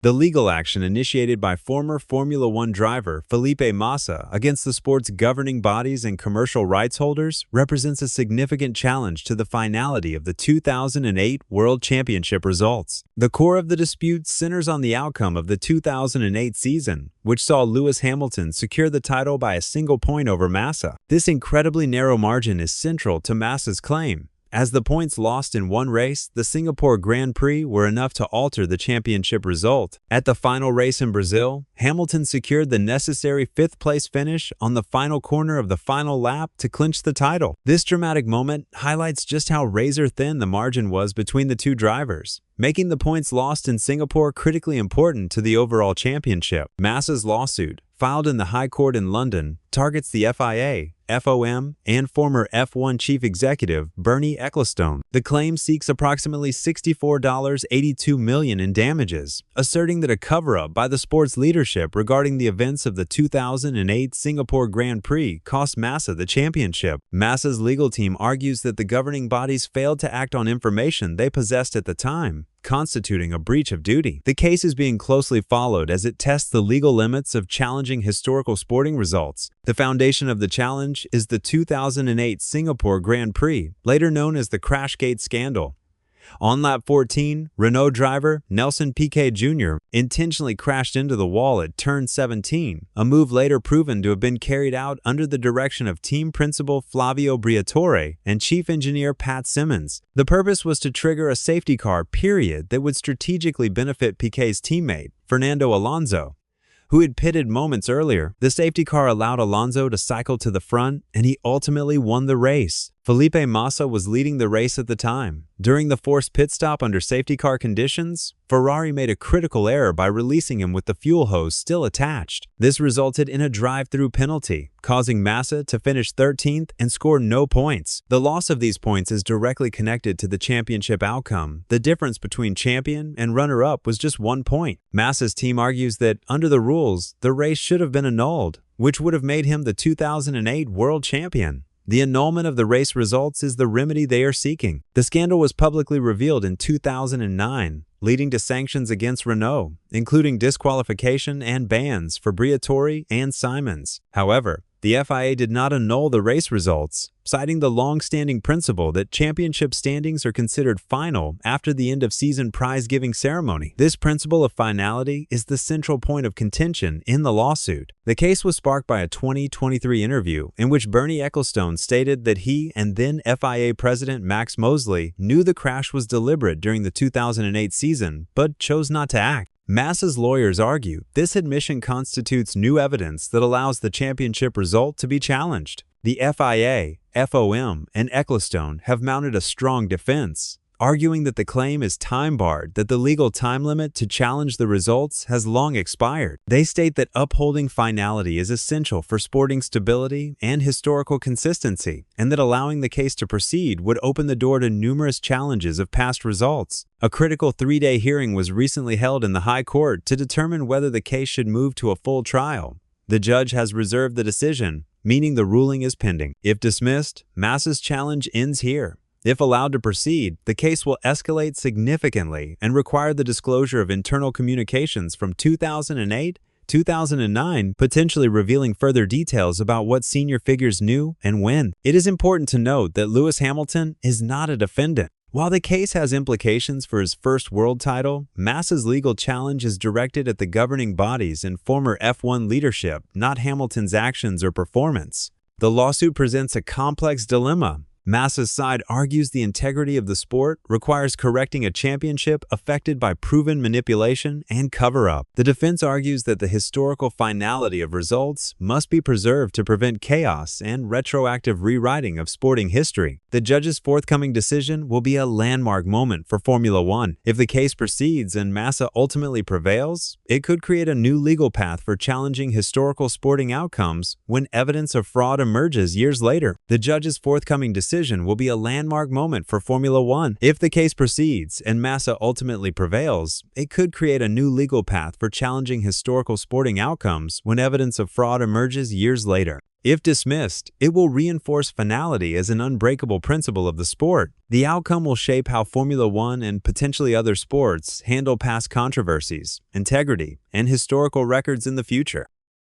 The legal action initiated by former Formula One driver Felipe Massa against the sport's governing bodies and commercial rights holders represents a significant challenge to the finality of the 2008 World Championship results. The core of the dispute centers on the outcome of the 2008 season, which saw Lewis Hamilton secure the title by a single point over Massa. This incredibly narrow margin is central to Massa's claim, as the points lost in one race, the Singapore Grand Prix, were enough to alter the championship result. At the final race in Brazil, Hamilton secured the necessary fifth-place finish on the final corner of the final lap to clinch the title. This dramatic moment highlights just how razor-thin the margin was between the two drivers, making the points lost in Singapore critically important to the overall championship. Massa's lawsuit, filed in the High Court in London, targets the FIA, FOM, and former F1 chief executive Bernie Ecclestone. The claim seeks approximately $64.82 million in damages, asserting that a cover-up by the sport's leadership regarding the events of the 2008 Singapore Grand Prix cost Massa the championship. Massa's legal team argues that the governing bodies failed to act on information they possessed at the time, constituting a breach of duty. The case is being closely followed as it tests the legal limits of challenging historical sporting results. The foundation of the challenge is the 2008 Singapore Grand Prix, later known as the Crashgate scandal. On lap 14, Renault driver Nelson Piquet Jr. intentionally crashed into the wall at turn 17, a move later proven to have been carried out under the direction of team principal Flavio Briatore and chief engineer Pat Simmons. The purpose was to trigger a safety car period that would strategically benefit Piquet's teammate, Fernando Alonso, who had pitted moments earlier. The safety car allowed Alonso to cycle to the front, and he ultimately won the race. Felipe Massa was leading the race at the time. During the forced pit stop under safety car conditions, Ferrari made a critical error by releasing him with the fuel hose still attached. This resulted in a drive-through penalty, causing Massa to finish 13th and score no points. The loss of these points is directly connected to the championship outcome. The difference between champion and runner-up was just 1 point. Massa's team argues that, under the rules, the race should have been annulled, which would have made him the 2008 world champion. The annulment of the race results is the remedy they are seeking. The scandal was publicly revealed in 2009, leading to sanctions against Renault, including disqualification and bans for Briatore and Simons. However, the FIA did not annul the race results, citing the long-standing principle that championship standings are considered final after the end-of-season prize-giving ceremony. This principle of finality is the central point of contention in the lawsuit. The case was sparked by a 2023 interview in which Bernie Ecclestone stated that he and then FIA President Max Mosley knew the crash was deliberate during the 2008 season, but chose not to act. Massa's lawyers argue this admission constitutes new evidence that allows the championship result to be challenged. The FIA, FOM, and Ecclestone have mounted a strong defense, arguing that the claim is time-barred, that the legal time limit to challenge the results has long expired. They state that upholding finality is essential for sporting stability and historical consistency, and that allowing the case to proceed would open the door to numerous challenges of past results. A critical 3-day hearing was recently held in the High Court to determine whether the case should move to a full trial. The judge has reserved the decision, meaning the ruling is pending. If dismissed, Massa's challenge ends here. If allowed to proceed, the case will escalate significantly and require the disclosure of internal communications from 2008, 2009, potentially revealing further details about what senior figures knew and when. It is important to note that Lewis Hamilton is not a defendant. While the case has implications for his first world title, Massa's legal challenge is directed at the governing bodies and former F1 leadership, not Hamilton's actions or performance. The lawsuit presents a complex dilemma. Massa's side argues the integrity of the sport requires correcting a championship affected by proven manipulation and cover-up. The defense argues that the historical finality of results must be preserved to prevent chaos and retroactive rewriting of sporting history. The judge's forthcoming decision will be a landmark moment for Formula One. If the case proceeds and Massa ultimately prevails, it could create a new legal path for challenging historical sporting outcomes when evidence of fraud emerges years later. The judge's forthcoming decision will be a landmark moment for Formula One. If the case proceeds and Massa ultimately prevails, it could create a new legal path for challenging historical sporting outcomes when evidence of fraud emerges years later. If dismissed, it will reinforce finality as an unbreakable principle of the sport. The outcome will shape how Formula One and potentially other sports handle past controversies, integrity, and historical records in the future.